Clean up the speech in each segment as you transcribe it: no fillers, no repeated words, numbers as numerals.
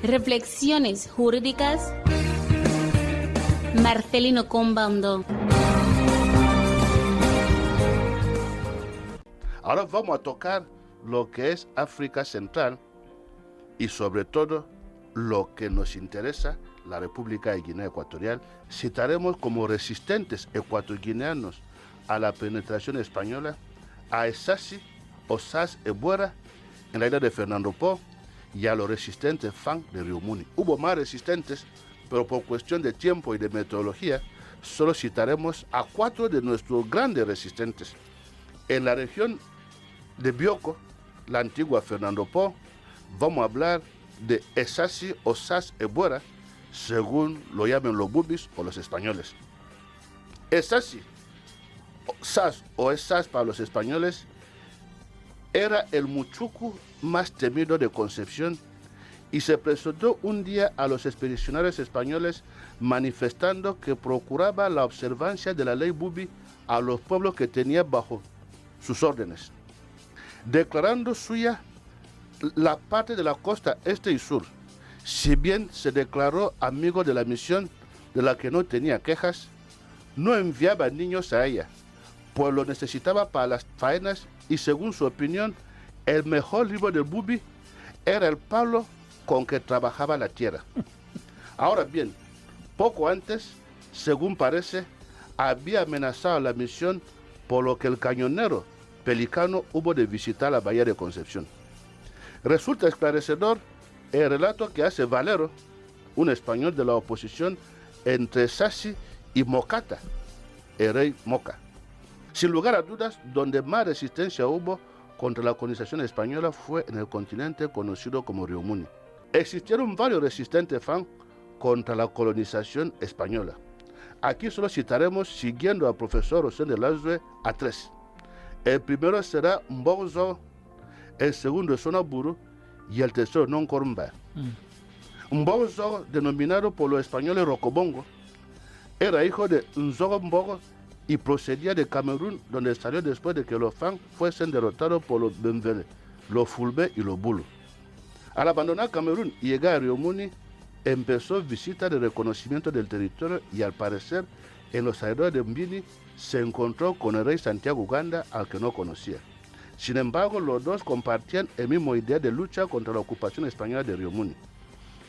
Reflexiones jurídicas. Marcelino Combando. Ahora vamos a tocar lo que es África Central y sobre todo lo que nos interesa, la República de Guinea Ecuatorial. Citaremos como resistentes ecuatoguineanos a la penetración española a Esassi, Osas Ebuera en la isla de Fernando Po y a los resistentes Fan de Río Muni. Hubo más resistentes, pero por cuestión de tiempo y de metodología, solo citaremos a 4 de nuestros grandes resistentes. En la región de Bioko, la antigua Fernando Po, vamos a hablar de Esassi Osas Ebuera, según lo llamen los bubis o los españoles. Esassi, Osas o Esas para los españoles, era el muchucu más temido de Concepción y se presentó un día a los expedicionarios españoles manifestando que procuraba la observancia de la ley bubi a los pueblos que tenía bajo sus órdenes, declarando suya la parte de la costa este y sur. Si bien se declaró amigo de la misión de la que no tenía quejas, no enviaba niños a ella, pues lo necesitaba para las faenas y según su opinión, el mejor libro del bubi era el palo con que trabajaba la tierra. Ahora bien, poco antes, según parece, había amenazado la misión, por lo que el cañonero Pelicano hubo de visitar la bahía de Concepción. Resulta esclarecedor el relato que hace Valero, un español de la oposición entre Esassi y Mocata, el rey Moca. Sin lugar a dudas, donde más resistencia hubo contra la colonización española fue en el continente conocido como Río Muni. Existieron varios resistentes Fan contra la colonización española. Aquí solo citaremos, siguiendo al profesor José de Lazue, a 3. El primero será Mbozo, el segundo es Sonaburu y el tercero Noncorumba. Mbozo, denominado por los españoles Rocobongo, era hijo de Nzogo Mbogo y procedía de Camerún, donde salió después de que los Fan fuesen derrotados por los Bemvele, los Fulbe y los Bulu. Al abandonar Camerún y llegar a Río Muni, empezó visita de reconocimiento del territorio y al parecer en los alrededores de Mbini se encontró con el rey Santiago Uganda, al que no conocía. Sin embargo, los dos compartían el mismo idea de lucha contra la ocupación española de Río Muni.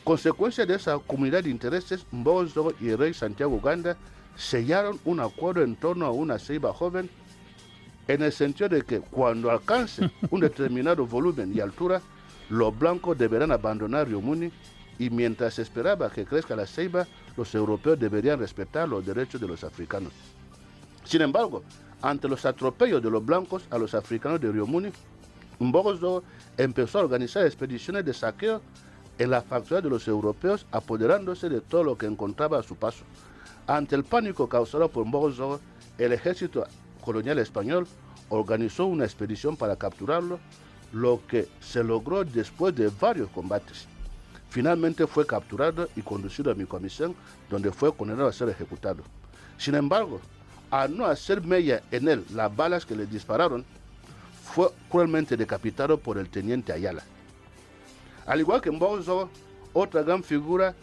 Consecuencia de esa comunidad de intereses, Mbozo y el rey Santiago Uganda sellaron un acuerdo en torno a una ceiba joven, en el sentido de que cuando alcance un determinado volumen y altura, los blancos deberán abandonar Río Muni y mientras se esperaba que crezca la ceiba, los europeos deberían respetar los derechos de los africanos. Sin embargo, ante los atropellos de los blancos a los africanos de Río Muni, Mbozo empezó a organizar expediciones de saqueo en la factoría de los europeos, apoderándose de todo lo que encontraba a su paso. Ante el pánico causado por Mbozo, el ejército colonial español organizó una expedición para capturarlo, lo que se logró después de varios combates. Finalmente fue capturado y conducido a Micomicén, donde fue condenado a ser ejecutado. Sin embargo, al no hacer mella en él las balas que le dispararon, fue cruelmente decapitado por el teniente Ayala. Al igual que Mbozo, otra gran figura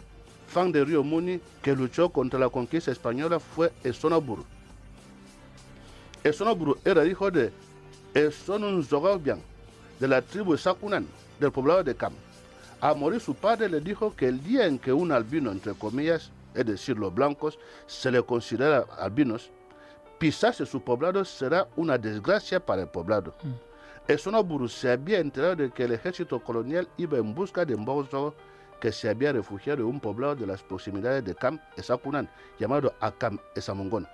Fan de Río Muni que luchó contra la conquista española fue Esonaburu. Esonaburu era hijo de Esonunzogobian, de la tribu Sakunan, del poblado de Cam. Al morir su padre le dijo que el día en que un albino, entre comillas, es decir, los blancos, se le considera albinos, pisarse su poblado será una desgracia para el poblado. Esonaburu se había enterado de que el ejército colonial iba en busca de Mbozo, que se había refugiado en un poblado de las proximidades de Cam Esakunan, llamado Akam Esamongón.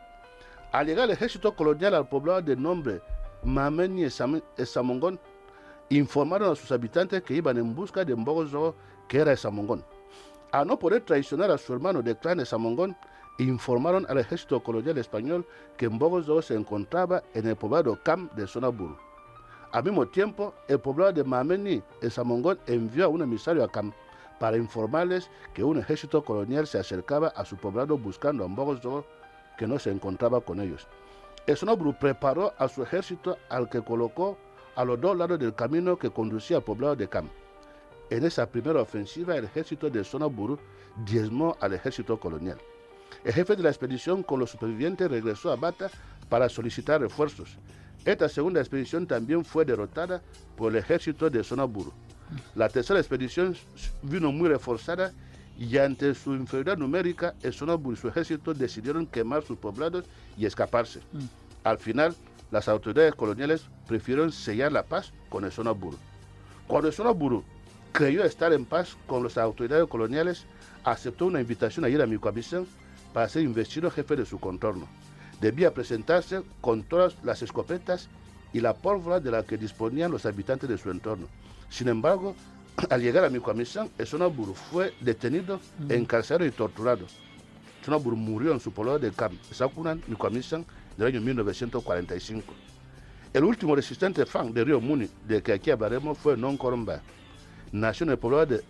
Al llegar el ejército colonial al poblado de nombre Mameni Esamongón, informaron a sus habitantes que iban en busca de Mbozo, que era Esamongón. A no poder traicionar a su hermano de clan Esamongón, informaron al ejército colonial español que Mbozo se encontraba en el poblado Cam de Sonaburu. Al mismo tiempo, el poblado de Mameni Esamongón envió a un emisario a Cam para informarles que un ejército colonial se acercaba a su poblado buscando a Mbozo, que no se encontraba con ellos. Esonaburu preparó a su ejército, al que colocó a los dos lados del camino que conducía al poblado de Cam. en esa primera ofensiva, el ejército de Sonaburu diezmó al ejército colonial. El jefe de la expedición con los supervivientes regresó a Bata para solicitar refuerzos. Esta segunda expedición también fue derrotada por el ejército de Sonaburu. La tercera expedición vino muy reforzada y ante su inferioridad numérica, el Sonaburu y su ejército decidieron quemar sus poblados y escaparse. Al final, las autoridades coloniales prefirieron sellar la paz con el Sonaburu. Cuando el Sonaburu creyó estar en paz con las autoridades coloniales, aceptó una invitación a ir a Micomicán para ser investido jefe de su contorno. Debía presentarse con todas las escopetas y la pólvora de la que disponían los habitantes de su entorno. Sin embargo, al llegar a Micomicán, el Sonaburu fue detenido, encarcelado y torturado. Sonaburu murió en su poblado de Sakunan, Micomicán, en el año 1945. El último resistente Fang de Río Muni, de que aquí hablaremos, fue Non Koromba. Nació en el poblado de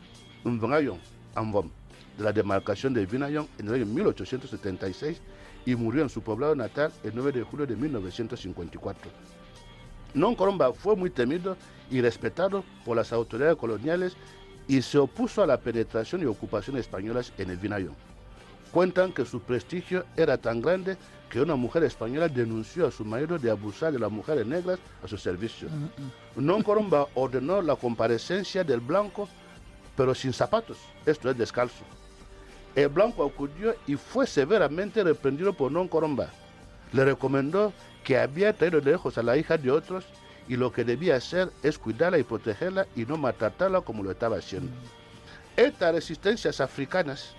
Mvangayong, Ambom, de la demarcación de Vinayong en el año 1876 y murió en su poblado natal el 9 de julio de 1954. Non Koromba fue muy temido y respetado por las autoridades coloniales y se opuso a la penetración y ocupación españolas en el Vinayong. Cuentan que su prestigio era tan grande que una mujer española denunció a su marido de abusar de las mujeres negras a su servicio. Non Koromba ordenó la comparecencia del blanco, pero sin zapatos, esto es descalzo. El blanco acudió y fue severamente reprendido por Non Koromba. Le recomendó que había traído lejos a la hija de otros y lo que debía hacer es cuidarla y protegerla y no maltratarla como lo estaba haciendo. Estas resistencias africanas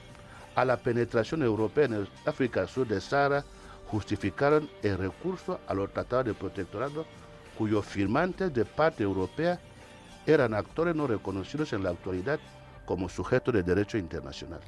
a la penetración europea en el África Sur del Sahara justificaron el recurso a los tratados de protectorado cuyos firmantes de parte europea eran actores no reconocidos en la actualidad como sujetos de derecho internacional.